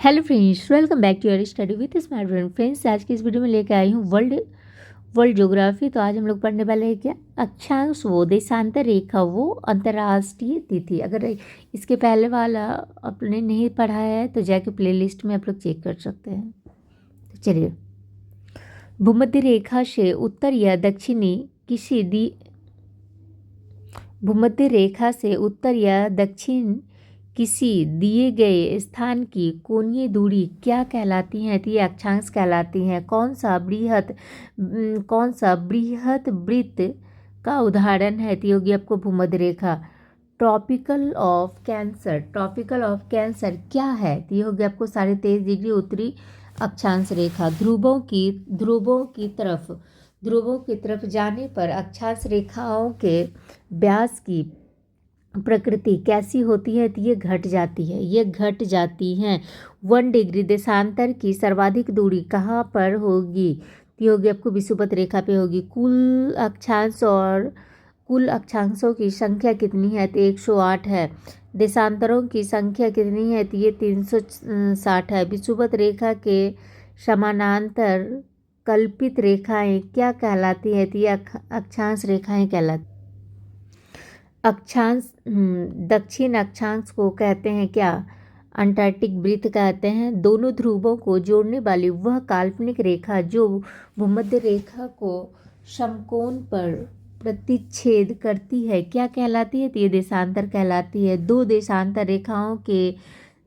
Hello friends, welcome back to your study with smart brain. Friends, आज की इस video में लेकर आई हूँ वर्ल्ड ज्योग्राफी। तो आज हम लोग पढ़ने वाले हैं क्या, अक्षांश वो देशांतर रेखा वो अंतर्राष्ट्रीय तिथि। अगर इसके पहले वाला आपने नहीं पढ़ा है तो जाके प्लेलिस्ट में आप लोग चेक कर सकते हैं। तो चलिए, भूमध्य रेखा से उत्तर या दक्षिणी किसी भूमध्य रेखा से उत्तर या दक्षिण किसी दिए गए स्थान की कोणीय दूरी क्या कहलाती है? तो ये अक्षांश कहलाती है। कौन सा बृहत वृत्त का उदाहरण है? तो ये होगी आपको भूमध्य रेखा। ट्रॉपिकल ऑफ कैंसर क्या है? तो ये होगी आपको 23.5 डिग्री उत्तरी अक्षांश रेखा। ध्रुवों की तरफ जाने पर अक्षांश रेखाओं के व्यास की प्रकृति कैसी होती है? तो ये घट जाती है। 1 डिग्री देशांतर की सर्वाधिक दूरी कहाँ पर होगी? तो ये होगी आपको विषुवत रेखा पे होगी। कुल अक्षांशों की संख्या कितनी है? तो 108 है। देशांतरों की संख्या कितनी है? तो ये 360 है। विषुवत रेखा के समानांतर कल्पित रेखाएं क्या कहलाती है? तो ये अक्षांश रेखाएं कहलाती। दक्षिण अक्षांश को कहते हैं क्या? अंटार्कटिक वृत्त कहते हैं। दोनों ध्रुवों को जोड़ने वाली वह काल्पनिक रेखा जो भूमध्य रेखा को समकोण पर प्रतिच्छेद करती है क्या कहलाती है? तो ये देशांतर कहलाती है। दो देशांतर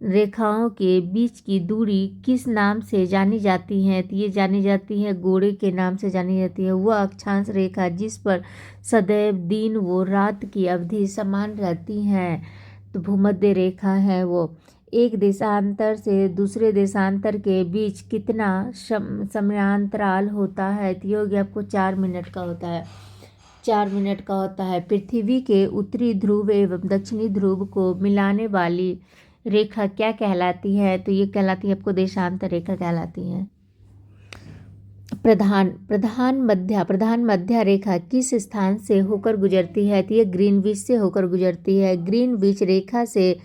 रेखाओं के बीच की दूरी किस नाम से जानी जाती है? तो ये जानी जाती है गोरे के नाम से जानी जाती है। वह अक्षांश रेखा जिस पर सदैव दिन व रात की अवधि समान रहती है तो भूमध्य रेखा है वो। एक देशांतर से दूसरे देशांतर के बीच कितना समयांतराल होता है? तो ये हो गया आपको 4 मिनट का होता है। 4 मिनट का होता है। पृथ्वी के उत्तरी ध्रुव एवं दक्षिणी ध्रुव को मिलाने वाली रेखा क्या कहलाती है? तो ये कहलाती है आपको देशांतर रेखा कहलाती है। प्रधान मध्य रेखा किस स्थान से होकर गुजरती है? तो ये ग्रीनविच से होकर गुजरती है। ग्रीनविच रेखा से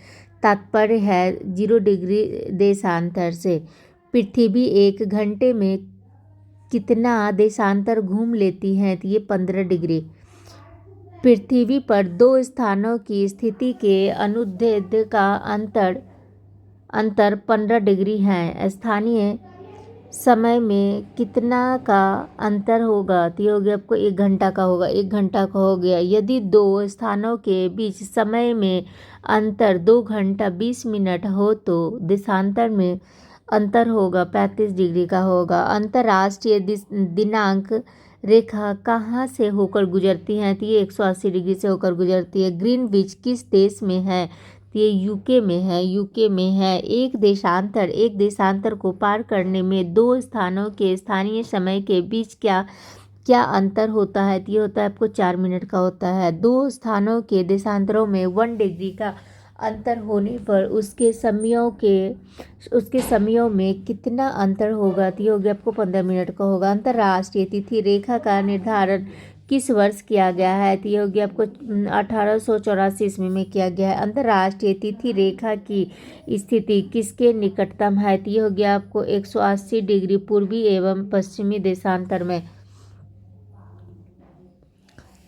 तात्पर्य है 0 डिग्री देशांतर से। पृथ्वी 1 घंटे में कितना देशांतर घूम लेती है? तो ये 15 डिग्री। पृथ्वी पर दो स्थानों की स्थिति के अनुदैर्ध्य का अंतर 15 डिग्री है। स्थानीय समय में कितना का अंतर होगा? तो ये हो गया आपको 1 घंटा का होगा। 1 घंटा का हो गया। यदि दो स्थानों के बीच समय में अंतर 2 घंटा 20 मिनट हो तो देशांतर में अंतर होगा 35 डिग्री का होगा। अंतर्राष्ट्रीय दिनांक रेखा कहाँ से होकर गुजरती है? तो ये 180 डिग्री से होकर गुजरती है। ग्रीनविच किस देश में है? तो ये यूके में है। एक देशांतर को पार करने में दो स्थानों के स्थानीय समय के बीच क्या अंतर होता है? तो ये होता है आपको 4 मिनट का होता है। दो स्थानों के देशांतरों में 1 डिग्री का अंतर होने पर उसके समयों में कितना अंतर होगा? तो ये हो गया आपको 15 मिनट का होगा। अंतर्राष्ट्रीय तिथि रेखा का निर्धारण किस वर्ष किया गया है? तो ये हो गया आपको 1884 ईस्वी में किया गया है। अंतर्राष्ट्रीय तिथि रेखा की स्थिति किसके निकटतम है? तो ये हो गया आपको 180 डिग्री पूर्वी एवं पश्चिमी देशांतर में।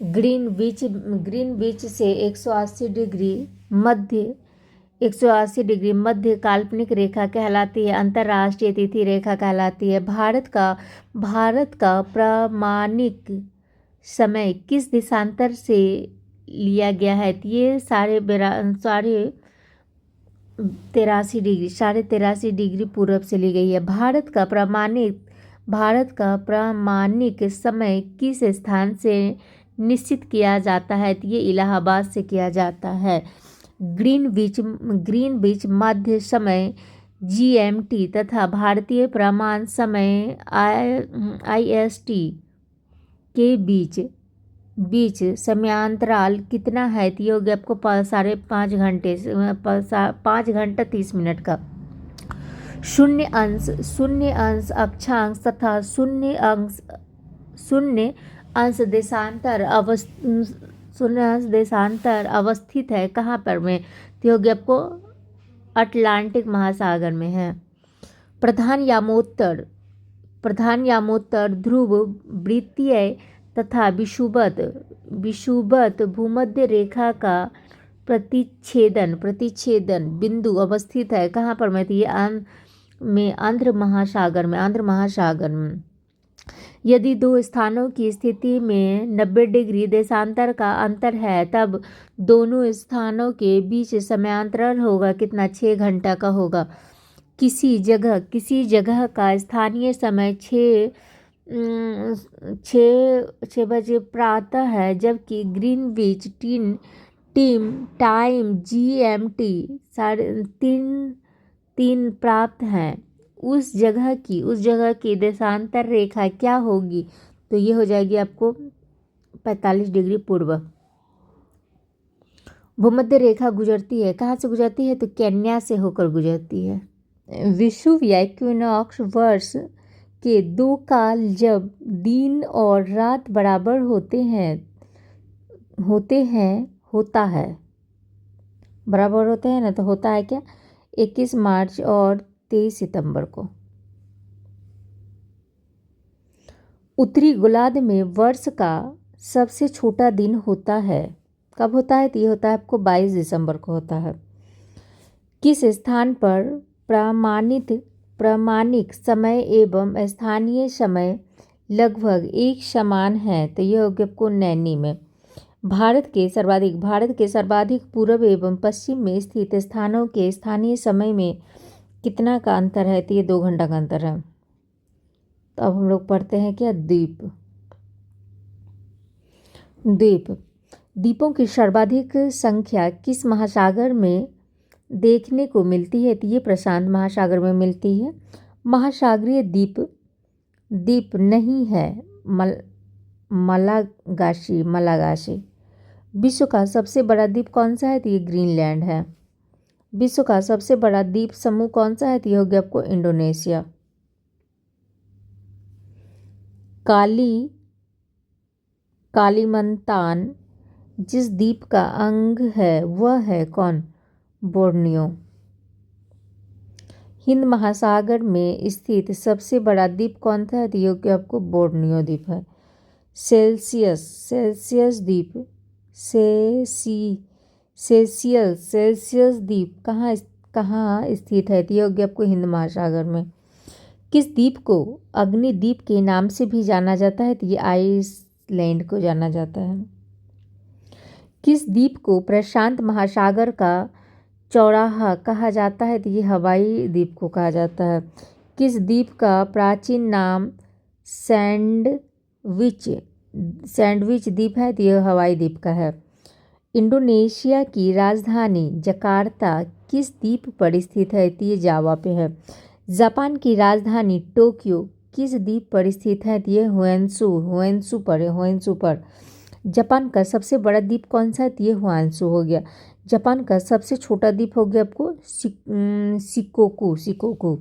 ग्रीनविच से 180 डिग्री मध्य काल्पनिक रेखा कहलाती है। अंतर्राष्ट्रीय तिथि रेखा कहलाती है। भारत का प्रामाणिक समय किस देशांतर से लिया गया है? तो ये 83.5 डिग्री पूर्व से ली गई है। भारत का प्रामाणिक समय किस स्थान से निश्चित किया जाता है? तो ये इलाहाबाद से किया जाता है। ग्रीनविच मध्य समय GMT तथा भारतीय प्रमाण समय IST के बीच समयांतराल कितना है? तो ये हो गया आपको 5.5 घंटे 5 घंटा 30 मिनट का। शून्य अंश अक्षांश तथा शून्य अंश देशांतर अवस्थित है कहाँ पर में? तो हो गया आपको अटलांटिक महासागर में है। प्रधान यामोत्तर ध्रुव वृत्तीय तथा विषुवत भूमध्य रेखा का प्रतिच्छेदन बिंदु अवस्थित है। कहाँ पर में? ये आंध्र महासागर में। यदि दो स्थानों की स्थिति में 90 डिग्री देशांतर का अंतर है, तब दोनों स्थानों के बीच समांतराल होगा कितना? 6 घंटा का होगा। किसी जगह का स्थानीय समय 6 बजे प्रातः है, जबकि ग्रीनविच टाइम GMT 3:30 प्राप्त है। उस जगह की देशांतर रेखा क्या होगी? तो ये हो जाएगी आपको 45 डिग्री पूर्व। भूमध्य रेखा गुजरती है, कहाँ से गुजरती है? तो केन्या से होकर गुजरती है। विषुव या इक्विनॉक्स वर्ष के 2 काल जब दिन और रात बराबर होता है ना, तो होता है क्या? 21 मार्च और 23 सितंबर को। उत्तरी गोलार्ध में वर्ष का सबसे छोटा दिन होता है। कब होता है? तो ये होता है आपको 22 दिसंबर को होता है। किस स्थान पर प्रामाणिक समय एवं स्थानीय समय लगभग एक समान है? तो ये हो गया आपको नैनी में। भारत के सर्वाधिक पूर्व एवं पश्चिम में स्थित स्थानों के स्थानीय समय में कितना का अंतर है? तो ये 2 घंटा का अंतर है। तो अब हम लोग पढ़ते हैं क्या? द्वीपों की सर्वाधिक संख्या किस महासागर में देखने को मिलती है? तो ये प्रशांत महासागर में मिलती है। महासागरीय द्वीप नहीं है मलागाशी। विश्व का सबसे बड़ा द्वीप कौन सा है? तो ये ग्रीनलैंड है। विश्व का सबसे बड़ा द्वीप समूह कौन सा है? तो ये हो गया आपको इंडोनेशिया। कालीमंतान जिस द्वीप का अंग है वह है कौन? बोर्नियो। हिंद महासागर में स्थित सबसे बड़ा द्वीप कौन सा है? तो ये हो गया आपको बोर्नियो द्वीप है। सेल्सियस द्वीप कहाँ स्थित है? तो ये हो गया आपको हिंद महासागर में। किस द्वीप को अग्निद्वीप के नाम से भी जाना जाता है? तो ये आइसलैंड को जाना जाता है। किस द्वीप को प्रशांत महासागर का चौराहा कहा जाता है? तो ये हवाई द्वीप को कहा जाता है। किस द्वीप का प्राचीन नाम सैंडविच द्वीप है? तो ये हवाई द्वीप का है। इंडोनेशिया की राजधानी जकार्ता किस द्वीप पर स्थित है? तो ये जावा पे है। जापान की राजधानी टोक्यो किस द्वीप पर स्थित है? तो ये हुएंसू पर। जापान का सबसे बड़ा द्वीप कौन सा है? तो ये हुआंसू हो गया। जापान का सबसे छोटा द्वीप हो गया आपको शिकोकू।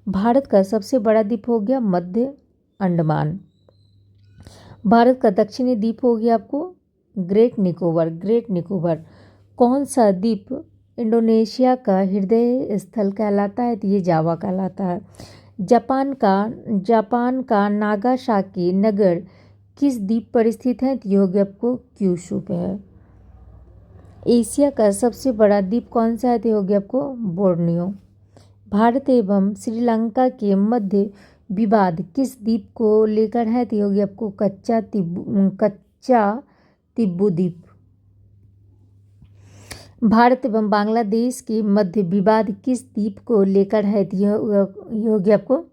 भारत का सबसे बड़ा द्वीप हो गया मध्य अंडमान। भारत का दक्षिणी द्वीप हो गया आपको ग्रेट निकोबार। कौन सा द्वीप इंडोनेशिया का हृदय स्थल कहलाता है? तो ये जावा कहलाता है। जापान का नागासाकी नगर किस द्वीप पर स्थित है? तो ये हो गया आपको क्यूशू पे है। एशिया का सबसे बड़ा द्वीप कौन सा है? तो ये हो गया आपको बोर्नियो। भारत एवं श्रीलंका के मध्य विवाद किस द्वीप को लेकर है? तो ये हो गया आपको कच्चा तिब्बू द्वीप। भारत एवं बांग्लादेश के मध्य विवाद किस द्वीप को लेकर है? तो ये हो गया आपको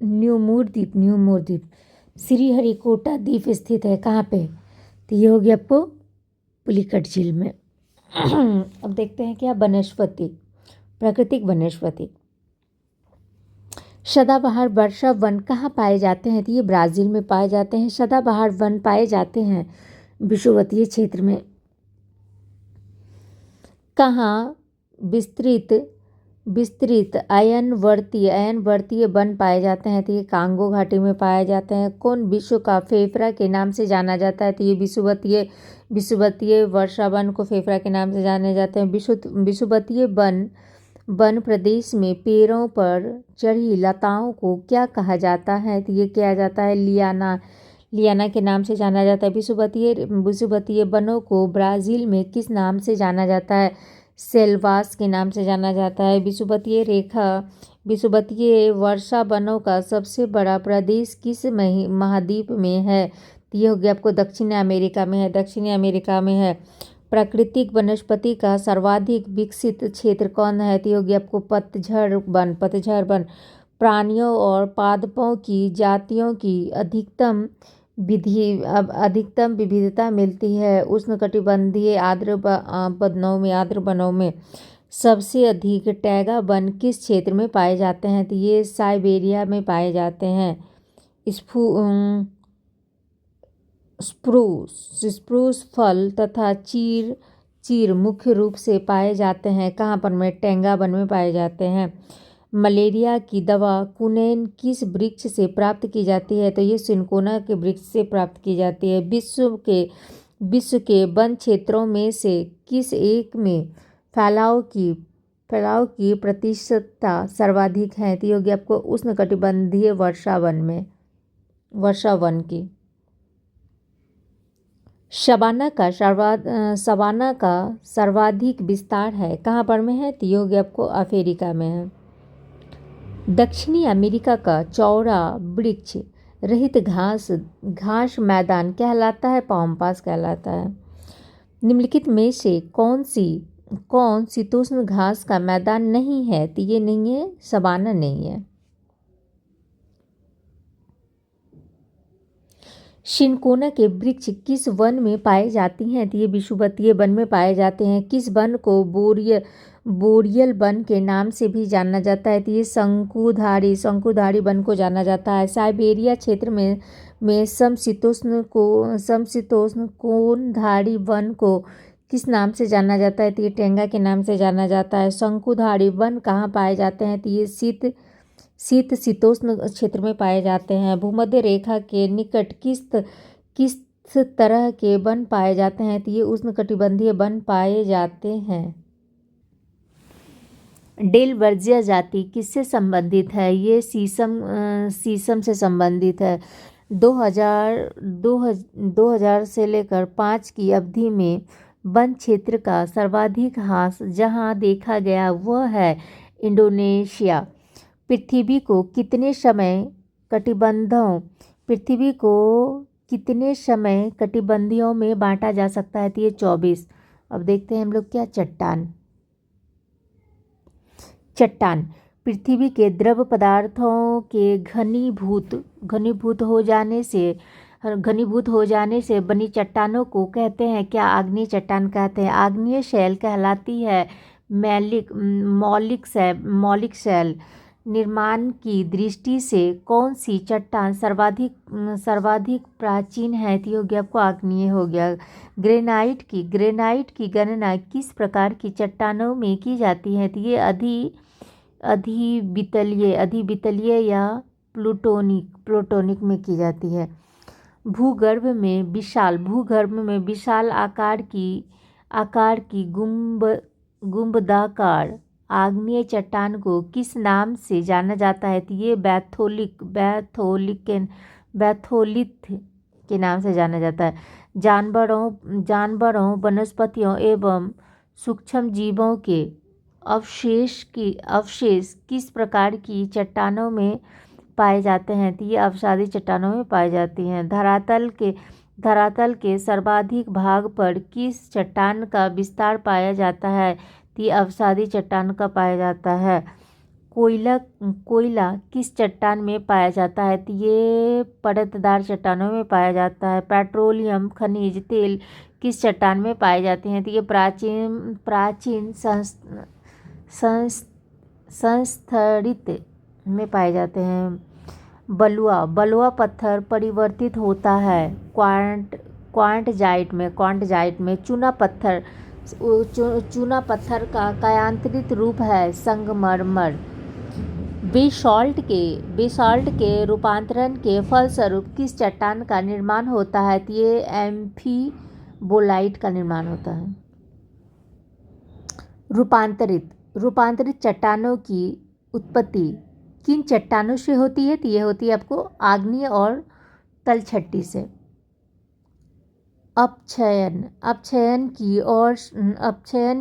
न्यूमोर द्वीप। श्रीहरिकोटा द्वीप स्थित है कहाँ पे? तो ये हो गया आपको पुलिकट झील में। अब देखते हैं क्या प्राकृतिक वनस्पति। सदाबहार वर्षा वन कहाँ पाए जाते हैं? तो ये ब्राज़ील में पाए जाते हैं। सदाबहार वन पाए जाते हैं विषुवतीय क्षेत्र में। कहाँ विस्तृत अयनवर्तीय वन पाए जाते हैं? तो ये कांगो घाटी में पाए जाते हैं। कौन विश्व का फेफड़ा के नाम से जाना जाता है? तो ये विषुवतीय वर्षा वन को फेफड़ा के नाम से जाने जाते हैं। विषुवतीय वन प्रदेश में पेड़ों पर चढ़ी लताओं को क्या कहा जाता है? तो ये क्या जाता है? लियाना। लियाना के नाम से जाना जाता है। विषुवतीय वनों को ब्राज़ील में किस नाम से जाना जाता है? सेल्वास के नाम से जाना जाता है। विषुवतीय वर्षा वनों का सबसे बड़ा प्रदेश किस महाद्वीप में है? तो ये हो गया आपको दक्षिणी अमेरिका में है। दक्षिणी अमेरिका में है। प्राकृतिक वनस्पति का सर्वाधिक विकसित क्षेत्र कौन है? तो ये हो गया आपको पतझड़ वन। पतझड़ वन। प्राणियों और पादपों की जातियों की अधिकतम विविधता मिलती है उष्णकटिबंधीय आर्द्र वनों में। सबसे अधिक टैगा वन किस क्षेत्र में पाए जाते हैं? तो ये साइबेरिया में पाए जाते हैं। स्प्रूस फल तथा चीर मुख्य रूप से पाए जाते हैं कहाँ पर? में टैंगा वन में पाए जाते हैं। मलेरिया की दवा कुनैन किस वृक्ष से प्राप्त की जाती है? तो ये सिनकोना के वृक्ष से प्राप्त की जाती है। विश्व के वन क्षेत्रों में से किस एक में फैलाव की प्रतिशतता सर्वाधिक है? तो ये होगी आपको उष्णकटिबंधीय वर्षा वन की। सवाना का सर्वाधिक विस्तार है कहाँ पर में है? तो ये होगी आपको अफ्रीका में है। दक्षिणी अमेरिका का चौड़ा वृक्ष रहित घास मैदान कहलाता है? पाम्पास कहलाता है। निम्नलिखित में से कौन शीतोष्ण घास का मैदान नहीं है? तो ये नहीं है, सवाना नहीं है। सिनकोना के वृक्ष किस वन में पाए जाती हैं? तो ये विषुवतीय वन में पाए जाते हैं। किस वन को बोरियल वन के नाम से भी जाना जाता है? तो ये शंकुधारी वन को जाना जाता है। साइबेरिया क्षेत्र में समशीतोष्ण कोणधारी वन को किस नाम से जाना जाता है? तो ये टैंगा के नाम से जाना जाता है। शंकुधारी वन कहाँ पाए जाते हैं? तो ये शीतोष्ण क्षेत्र में पाए जाते हैं। भूमध्य रेखा के निकट किस तरह के वन पाए जाते हैं? तो ये उष्णकटिबंधीय वन पाए जाते हैं। डेलवर्जिया जाति किससे संबंधित है? ये शीशम से संबंधित है। 2000 से लेकर 5 की अवधि में वन क्षेत्र का सर्वाधिक ह्रास जहां देखा गया वह है इंडोनेशिया। पृथ्वी को कितने समय कटिबंधियों में बांटा जा सकता है? तो ये 24। अब देखते हैं हम लोग क्या चट्टान पृथ्वी के द्रव पदार्थों के घनीभूत हो जाने से बनी चट्टानों को कहते हैं क्या? आग्नेय चट्टान कहते हैं। आग्नेय शैल कहलाती है मौलिक शैल। निर्माण की दृष्टि से कौन सी चट्टान सर्वाधिक प्राचीन है? तो हो गया आपको आग्नेय हो गया। ग्रेनाइट की गणना किस प्रकार की चट्टानों में की जाती है? तो ये अधिवितलीय या प्लूटोनिक में की जाती है। भूगर्भ में विशाल आकार की गुंबदाकार आग्नेय चट्टान को किस नाम से जाना जाता है? तो ये बैथोलिथ के नाम से जाना जाता है। जानवरों वनस्पतियों एवं सूक्ष्म जीवों के अवशेष किस प्रकार की चट्टानों में पाए जाते हैं? तो ये अवसादी चट्टानों में पाई जाती हैं। धरातल के सर्वाधिक भाग पर किस चट्टान का विस्तार पाया जाता है? तो ये अवसादी चट्टान का पाया जाता है। कोयला किस चट्टान में पाया जाता है? तो ये परतदार चट्टानों में पाया जाता है। पेट्रोलियम खनिज तेल किस चट्टान में पाए जाते हैं? तो ये प्राचीन संस्थरित में पाए जाते हैं। बलुआ पत्थर परिवर्तित होता है क्वार्टजाइट में। चूना पत्थर का कायांतरित रूप है संगमरमर। बेसाल्ट के रूपांतरण के फलस्वरूप किस चट्टान का निर्माण होता है? तो ये एम्फीबोलाइट का निर्माण होता है। रूपांतरित चट्टानों की उत्पत्ति किन चट्टानों से होती है? तो ये होती है आपको आग्नेय और तलछट्टी से। अपक्षयन अपक्षयन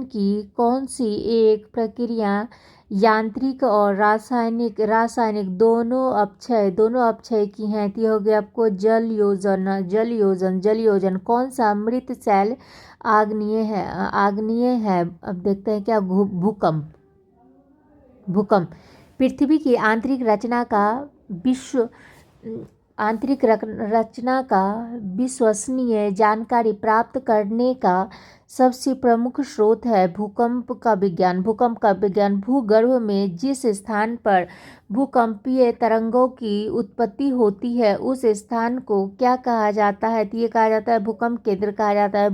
की कौन सी एक प्रक्रिया यांत्रिक और रासायनिक दोनों अपक्षय की हैं? तो ये हो गया आपको जल योजन। कौन सा मृत शैल आग्नेय है? अब देखते हैं क्या, भूकंप पृथ्वी की आंतरिक रचना का विश्वसनीय जानकारी प्राप्त करने का सबसे प्रमुख स्रोत है भूकंप का विज्ञान। भूगर्भ में जिस स्थान पर भूकंपीय तरंगों की उत्पत्ति होती है उस स्थान को क्या कहा जाता है? तो ये कहा जाता है भूकंप केंद्र कहा जाता है।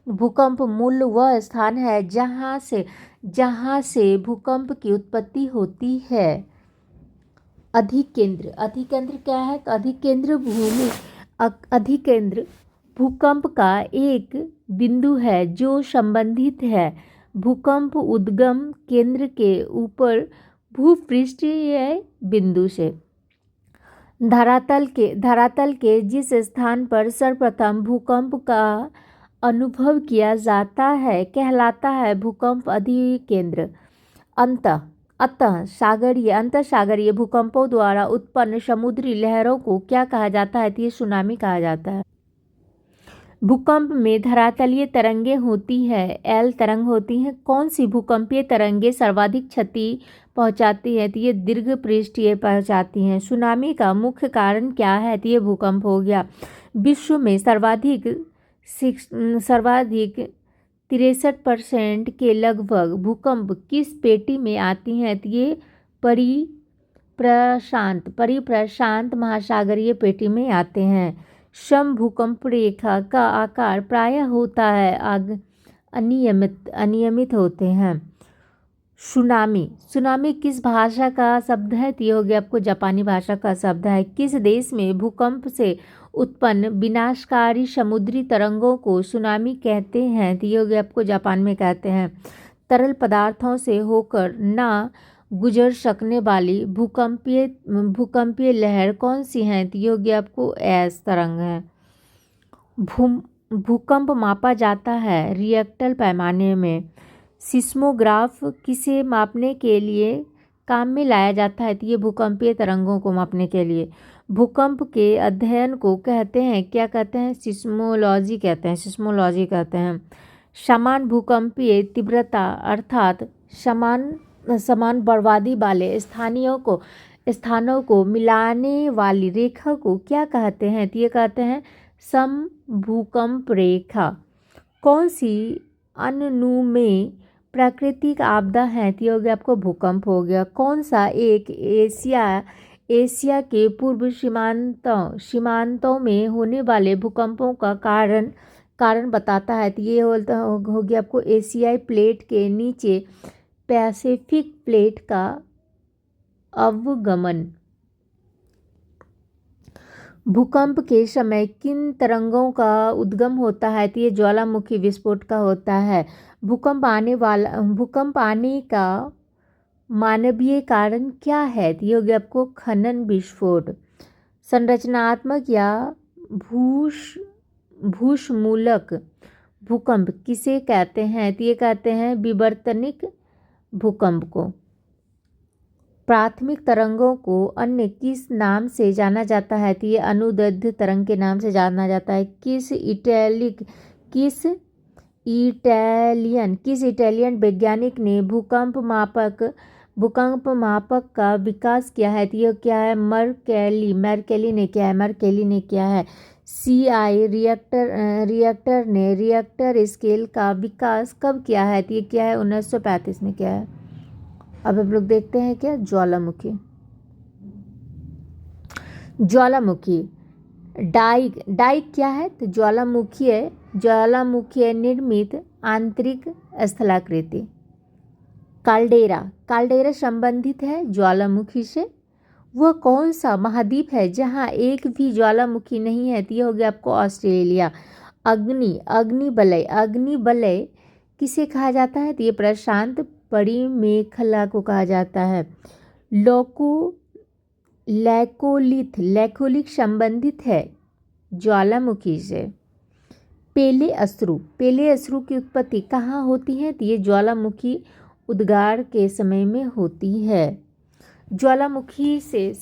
भूकंप मूल वह स्थान है जहाँ से भूकंप की उत्पत्ति होती है। अधिकेंद्र क्या है? तो अधिकेंद्र भूकंप का एक बिंदु है जो संबंधित है भूकंप उद्गम केंद्र के ऊपर भूपृष्ठीय बिंदु से। धरातल के जिस स्थान पर सर्वप्रथम भूकंप का अनुभव किया जाता है कहलाता है भूकंप अधिकेंद्र। अंतः सागरीय भूकंपों द्वारा उत्पन्न समुद्री लहरों को क्या कहा जाता है? तो ये सुनामी कहा जाता है। भूकंप में धरातलीय तरंगे होती है, एल तरंग होती हैं। कौन सी भूकंपीय तरंगे सर्वाधिक क्षति पहुंचाती है? तो ये दीर्घ पृष्ठीय पहुंचाती हैं। सुनामी का मुख्य कारण क्या है? तो ये भूकंप हो गया। विश्व में सर्वाधिक 63% के लगभग भूकंप किस पेटी में आती हैं? तो ये परिप्रशांत महासागरीय पेटी में आते हैं। समभूकंप रेखा का आकार प्रायः होता है अनियमित होते हैं। सुनामी किस भाषा का शब्द है? तो ये हो गया आपको जापानी भाषा का शब्द है। किस देश में भूकंप से उत्पन्न विनाशकारी समुद्री तरंगों को सुनामी कहते हैं? तो ये हो गया आपको जापान में कहते हैं। तरल पदार्थों से होकर ना गुजर सकने वाली भूकंपीय लहर कौन सी है? तो ये हो गया आपको एस तरंग है। भूकंप मापा जाता है रिएक्टर पैमाने में। सिस्मोग्राफ किसे मापने के लिए काम में लाया जाता है? तो ये भूकंपीय तरंगों को मापने के लिए। भूकंप के अध्ययन को कहते हैं क्या कहते हैं? सिस्मोलॉजी कहते हैं। समान भूकंपीय तीव्रता अर्थात समान बर्बादी वाले स्थानों को मिलाने वाली रेखा को क्या कहते हैं? तो ये कहते हैं समभूकंप रेखा। कौन सी अनुमेय प्राकृतिक आपदा है? तो ये हो गया आपको भूकंप हो गया। कौन सा एक एशिया के पूर्व सीमांतों में होने वाले भूकंपों का कारण बताता है? तो ये हो गया आपको एशियाई प्लेट के नीचे पैसिफिक प्लेट का अवगमन। भूकंप के समय किन तरंगों का उद्गम होता है? तो ये ज्वालामुखी विस्फोट का होता है। भूकंप आने का मानवीय कारण क्या है? तो ये हो गया आपको खनन विस्फोट। संरचनात्मक या भूस्खलक भूकंप किसे कहते हैं? तो ये कहते हैं विवर्तनिक भूकंप को। प्राथमिक तरंगों को अन्य किस नाम से जाना जाता है? तो ये अनुदैर्ध्य तरंग के नाम से जाना जाता है। किस इटालियन वैज्ञानिक ने भूकंप मापक का विकास किया है? तो ये क्या है? मर्केली ने किया है। CI रिएक्टर ने रिएक्टर स्केल का विकास कब किया है? तो ये क्या है? 1935 में किया है। अब हम लोग देखते हैं क्या, ज्वालामुखी डाइक क्या है? तो ज्वालामुखी निर्मित आंतरिक स्थलाकृति। काल्डेरा संबंधित है ज्वालामुखी से। वह कौन सा महाद्वीप है जहाँ एक भी ज्वालामुखी नहीं है? तो ये हो गया आपको ऑस्ट्रेलिया। अग्निवलय किसे कहा जाता है? तो ये प्रशांत बड़ी मेखला को कहा जाता है। लैकोलिथ संबंधित है ज्वालामुखी से। पेले अश्रु की उत्पत्ति कहाँ होती है? तो ये ज्वालामुखी उद्गार के समय में होती है। ज्वालामुखी से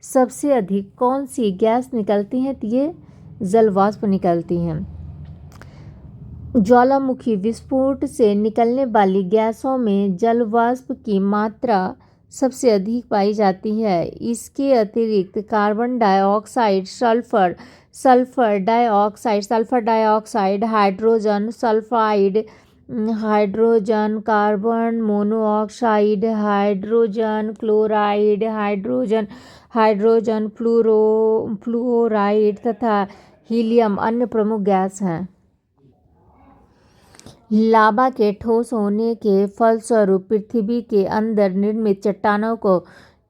सबसे अधिक कौन सी गैस निकलती है? तो ये जलवाष्प निकलती हैं। ज्वालामुखी विस्फोट से निकलने वाली गैसों में जलवाष्प की मात्रा सबसे अधिक पाई जाती है। इसके अतिरिक्त carbon dioxide, sulphur dioxide, hydrogen sulphide, hydrogen carbon monoxide, hydrogen chloride, hydrogen fluoride तथा हीलियम अन्य प्रमुख गैस हैं। लावा के ठोस होने के फलस्वरूप पृथ्वी के अंदर निर्मित चट्टानों को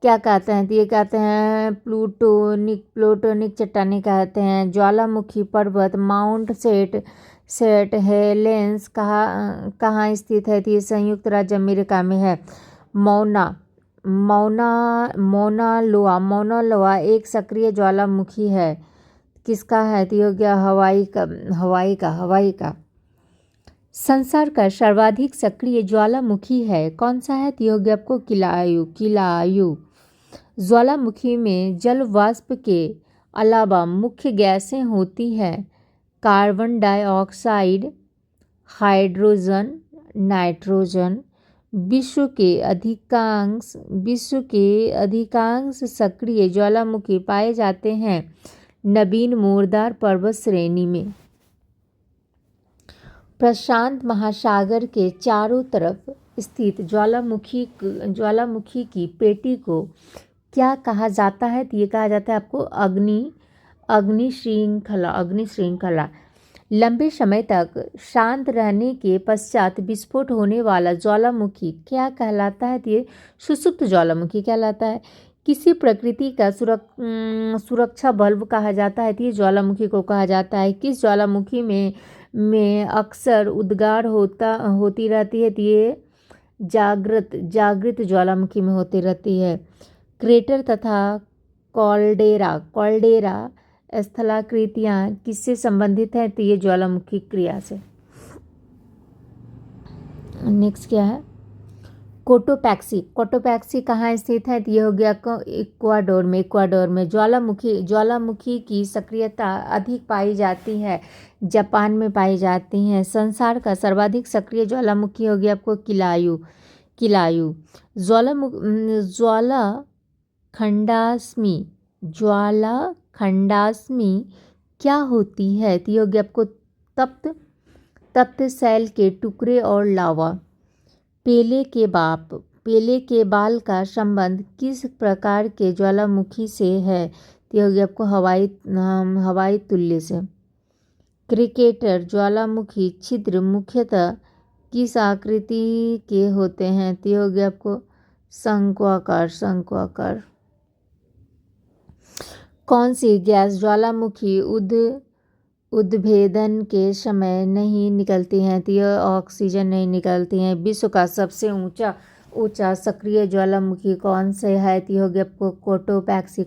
क्या कहते हैं? तो ये कहते हैं प्लूटोनिक चट्टानें कहते हैं। ज्वालामुखी पर्वत माउंट सेट हेलेंस कहाँ स्थित है? तो ये संयुक्त राज्य अमेरिका में है। मौना लोआ एक सक्रिय ज्वालामुखी है। किसका है? तो ये गया हवाई का। संसार का सर्वाधिक सक्रिय ज्वालामुखी है कौन सा है? तो ये हो गया आपको किलायु। ज्वालामुखी में जल वाष्प के अलावा मुख्य गैसें होती हैं कार्बन डाइऑक्साइड, हाइड्रोजन, नाइट्रोजन। विश्व के अधिकांश सक्रिय ज्वालामुखी पाए जाते हैं नवीन मोरदार पर्वत श्रेणी में। प्रशांत महासागर के चारों तरफ स्थित ज्वालामुखी की पेटी को क्या कहा जाता है? तो ये कहा जाता है आपको अग्नि श्रृंखला। लंबे समय तक शांत रहने के पश्चात विस्फोट होने वाला ज्वालामुखी क्या कहलाता है? तो ये सुषुप्त ज्वालामुखी कहलाता है। किसी प्रकृति का सुरक्षा बल्ब कहा जाता है? तो ये ज्वालामुखी को कहा जाता है। किस ज्वालामुखी में अक्सर उद्गार होती रहती है? तो ये जागृत ज्वालामुखी में होती रहती है। क्रेटर तथा कॉल्डेरा स्थलाकृतियाँ किससे संबंधित हैं? तो ये ज्वालामुखी क्रिया से। नेक्स्ट क्या है? कोटोपैक्सी कहाँ स्थित है? तो ये हो गया इक्वाडोर में। ज्वालामुखी की सक्रियता अधिक पाई जाती है जापान में पाई जाती हैं। संसार का सर्वाधिक सक्रिय ज्वालामुखी हो गया आपको किलायु। ज्वालाखंडास्मी क्या होती है? तो ये हो गया आपको तप्त सैल के टुकड़े और लावा। पेले के बाल का संबंध किस प्रकार के ज्वालामुखी से है? तो ये हो गया आपको हवाई तुल्य से। क्रिकेटर ज्वालामुखी छिद्र मुख्यतः किस आकृति के होते हैं? तो ये हो गया आपको शंक्वाकार। कौन सी गैस ज्वालामुखी उद्भेदन के समय नहीं निकलती हैं? तो यह ऑक्सीजन नहीं निकलती हैं। विश्व का सबसे ऊंचा सक्रिय ज्वालामुखी कौन से है? तो यह हो गया आपको कोटोपैक्सी।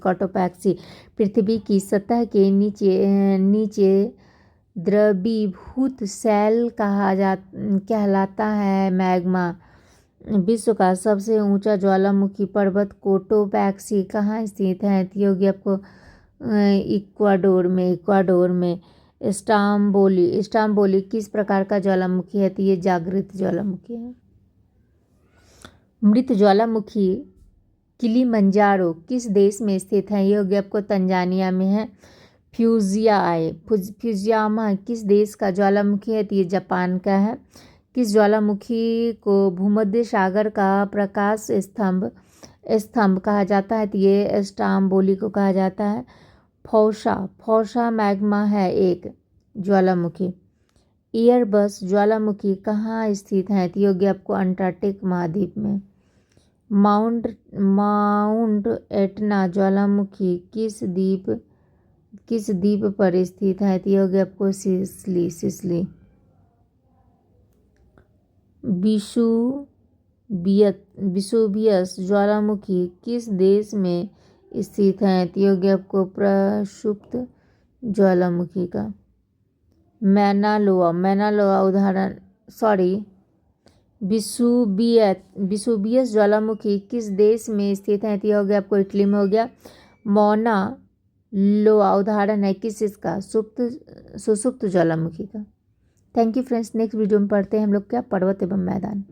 पृथ्वी की सतह के नीचे द्रवीभूत सैल कहलाता है मैग्मा। विश्व का सबसे ऊंचा ज्वालामुखी पर्वत कोटोपैक्सी कहाँ स्थित है? तो ये हो गया आपको इक्वाडोर में। इस्तांबुली किस प्रकार का ज्वालामुखी है? तो ये जागृत ज्वालामुखी है। मृत ज्वालामुखी किलिमंजारो किस देश में स्थित है? ये हो गया आपको तंजानिया में है। फ्यूजियामा किस देश का ज्वालामुखी है? तो ये जापान का है। किस ज्वालामुखी को भूमध्य सागर का प्रकाश स्तंभ कहा जाता है? तो ये इस्तांबुली को कहा जाता है। फौसा मैग्मा है एक ज्वालामुखी। एयरबस ज्वालामुखी कहाँ स्थित है? तो ये हो गया आपको अंटार्कटिक महाद्वीप में। माउंट एटना ज्वालामुखी किस द्वीप पर स्थित है? तो ये हो गया आपको सिसली। विसुवियस ज्वालामुखी किस देश में स्थित है? तो ये हो गया आपको प्रक्षुब्ध ज्वालामुखी का। मैनालोआ उदाहरण विसुवियस ज्वालामुखी किस देश में स्थित है? तो ये हो गया आपको इटली में हो गया। मौना लोआ उदाहरण है किस इसका? सुसुप्त ज्वालामुखी का। Thank you friends. Next video में पढ़ते हैं हम लोग क्या, पर्वत एवं मैदान।